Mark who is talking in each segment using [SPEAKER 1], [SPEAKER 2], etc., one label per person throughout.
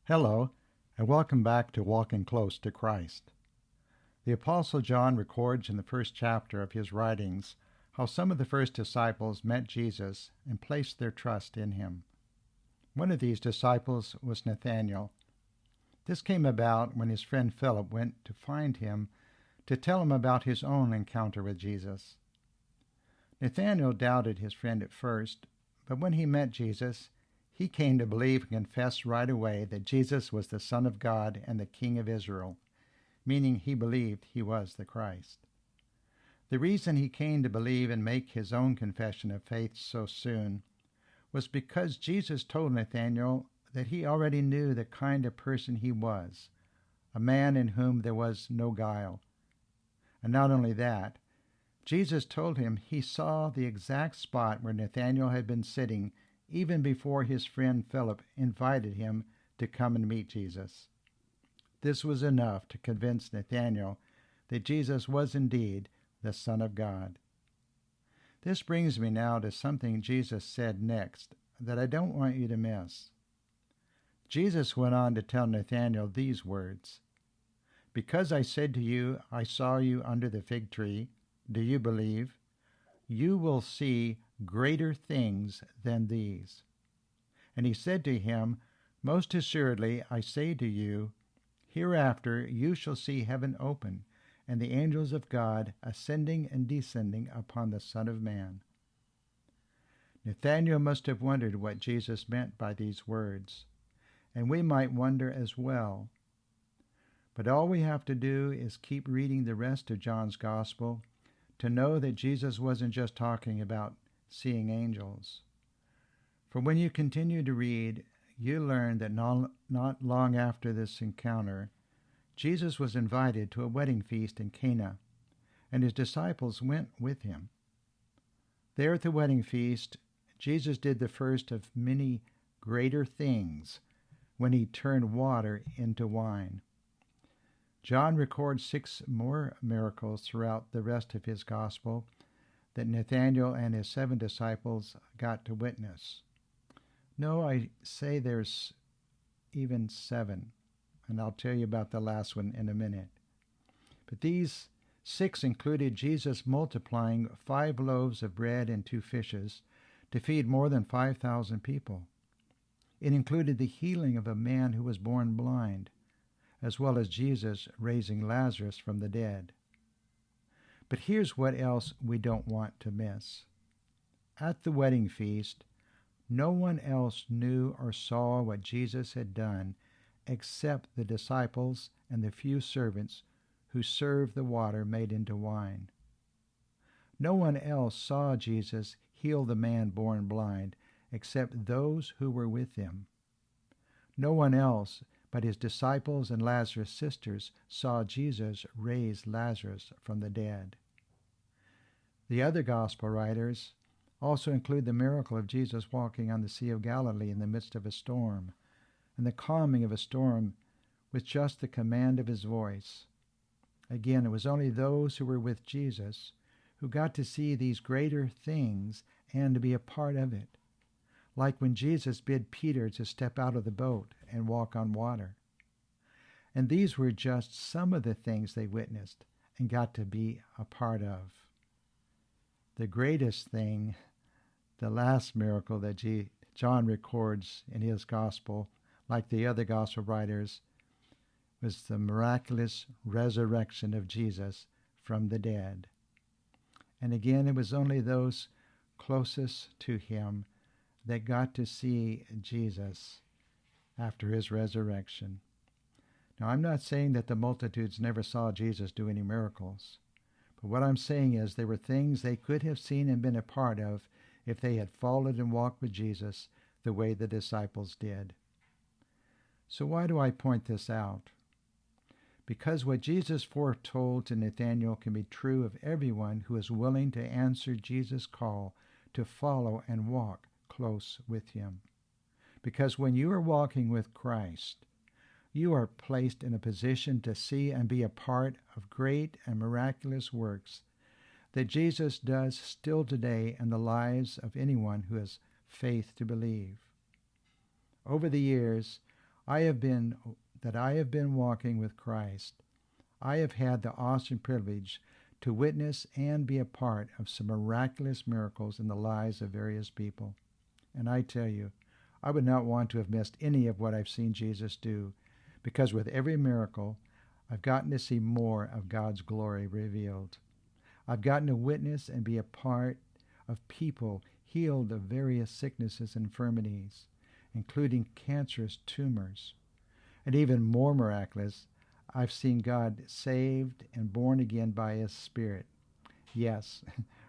[SPEAKER 1] Hello, and welcome back to Walking Close to Christ. The Apostle John records in the first chapter of his writings how some of the first disciples met Jesus and placed their trust in him. One of these disciples was Nathaniel. This came about when his friend Philip went to find him to tell him about his own encounter with Jesus. Nathaniel doubted his friend at first, but when he met Jesus, he came to believe and confess right away that Jesus was the Son of God and the King of Israel, meaning he believed he was the Christ. The reason he came to believe and make his own confession of faith so soon was because Jesus told Nathanael that he already knew the kind of person he was, a man in whom there was no guile. And not only that, Jesus told him he saw the exact spot where Nathanael had been sitting even before his friend Philip invited him to come and meet Jesus. This was enough to convince Nathanael that Jesus was indeed the Son of God. This brings me now to something Jesus said next that I don't want you to miss. Jesus went on to tell Nathanael these words, "Because I said to you, I saw you under the fig tree, do you believe? You will see greater things than these." And he said to him, "Most assuredly, I say to you, hereafter you shall see heaven open, and the angels of God ascending and descending upon the Son of Man." Nathanael must have wondered what Jesus meant by these words, and we might wonder as well. But all we have to do is keep reading the rest of John's Gospel to know that Jesus wasn't just talking about seeing angels. For when you continue to read, you learn that not long after this encounter, Jesus was invited to a wedding feast in Cana, and his disciples went with him. There at the wedding feast, Jesus did the first of many greater things when he turned water into wine. John records 6 more miracles throughout the rest of his gospel that Nathanael and his 7 disciples got to witness. No, I say there's even 7, and I'll tell you about the last one in a minute. But these 6 included Jesus multiplying 5 loaves of bread and 2 fishes to feed more than 5,000 people. It included the healing of a man who was born blind, as well as Jesus raising Lazarus from the dead. But here's what else we don't want to miss. At the wedding feast, no one else knew or saw what Jesus had done except the disciples and the few servants who served the water made into wine. No one else saw Jesus heal the man born blind except those who were with him. No one else but his disciples and Lazarus' sisters saw Jesus raise Lazarus from the dead. The other gospel writers also include the miracle of Jesus walking on the Sea of Galilee in the midst of a storm, and the calming of a storm with just the command of his voice. Again, it was only those who were with Jesus who got to see these greater things and to be a part of it, like when Jesus bid Peter to step out of the boat and walk on water. And these were just some of the things they witnessed and got to be a part of. The greatest thing, the last miracle that John records in his gospel, like the other gospel writers, was the miraculous resurrection of Jesus from the dead. And again, it was only those closest to him that got to see Jesus after his resurrection. Now, I'm not saying that the multitudes never saw Jesus do any miracles. But what I'm saying is there were things they could have seen and been a part of if they had followed and walked with Jesus the way the disciples did. So why do I point this out? Because what Jesus foretold to Nathanael can be true of everyone who is willing to answer Jesus' call to follow and walk close with him. Because when you are walking with Christ, you are placed in a position to see and be a part of great and miraculous works that Jesus does still today in the lives of anyone who has faith to believe. Over the years, I have been walking with Christ. I have had the awesome privilege to witness and be a part of some miraculous miracles in the lives of various people. And I tell you, I would not want to have missed any of what I've seen Jesus do, because with every miracle, I've gotten to see more of God's glory revealed. I've gotten to witness and be a part of people healed of various sicknesses and infirmities, including cancerous tumors. And even more miraculous, I've seen God saved and born again by His Spirit. Yes,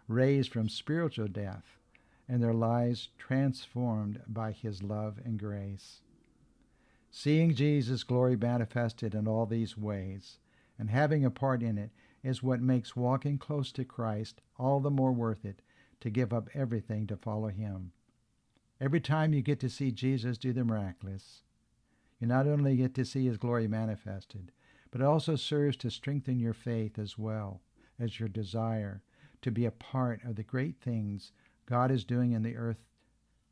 [SPEAKER 1] raised from spiritual death, and their lives transformed by His love and grace. Seeing Jesus' glory manifested in all these ways and having a part in it is what makes walking close to Christ all the more worth it to give up everything to follow Him. Every time you get to see Jesus do the miraculous, you not only get to see His glory manifested, but it also serves to strengthen your faith as well as your desire to be a part of the great things God is doing in the earth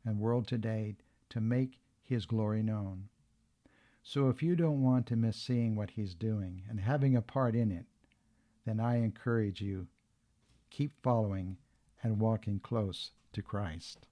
[SPEAKER 1] and world today to make His glory known. So if you don't want to miss seeing what He's doing and having a part in it, then I encourage you, keep following and walking close to Christ.